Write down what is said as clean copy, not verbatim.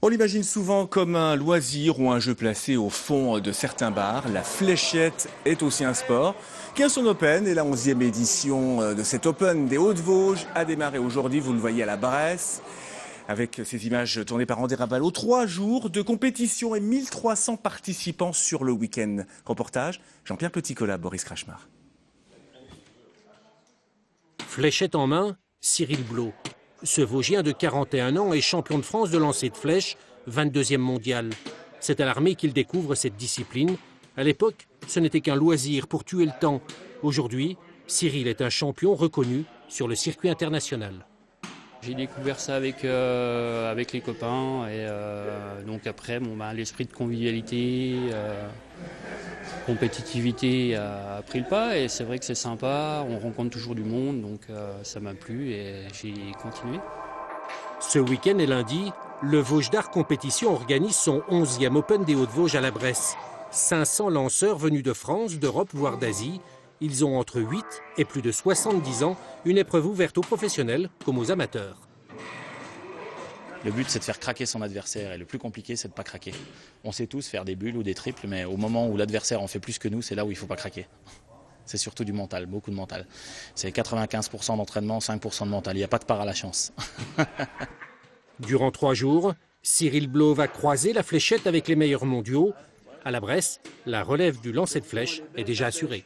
On l'imagine souvent comme un loisir ou un jeu placé au fond de certains bars. La fléchette est aussi un sport qui a son Open et la 11e édition de cet Open des Hauts-de-Vosges a démarré aujourd'hui, vous le voyez à la Bresse, avec ces images tournées par André Ravalot. 3 jours de compétition et 1300 participants sur le week-end. Reportage, Jean-Pierre Petit-Collat, Boris Krachmar. Fléchette en main, Cyril Blot. Ce Vosgien de 41 ans est champion de France de lancer de flèche, 22e mondial. C'est à l'armée qu'il découvre cette discipline. À l'époque, ce n'était qu'un loisir pour tuer le temps. Aujourd'hui, Cyril est un champion reconnu sur le circuit international. J'ai découvert ça avec les copains et donc après l'esprit de convivialité, compétitivité a pris le pas et c'est vrai que c'est sympa, on rencontre toujours du monde donc ça m'a plu et j'ai continué. Ce week-end et lundi, le Vosges d'Art Compétition organise son 11e Open des Hauts-de-Vosges à la Bresse. 500 lanceurs venus de France, d'Europe, voire d'Asie. Ils ont entre 8 et plus de 70 ans, une épreuve ouverte aux professionnels comme aux amateurs. Le but, c'est de faire craquer son adversaire et le plus compliqué, c'est de ne pas craquer. On sait tous faire des bulles ou des triples, mais au moment où l'adversaire en fait plus que nous, c'est là où il ne faut pas craquer. C'est surtout du mental, beaucoup de mental. C'est 95% d'entraînement, 5% de mental. Il n'y a pas de part à la chance. Durant 3 jours, Cyril Blot va croiser la fléchette avec les meilleurs mondiaux. À la Bresse, la relève du lancer de flèche est déjà assurée.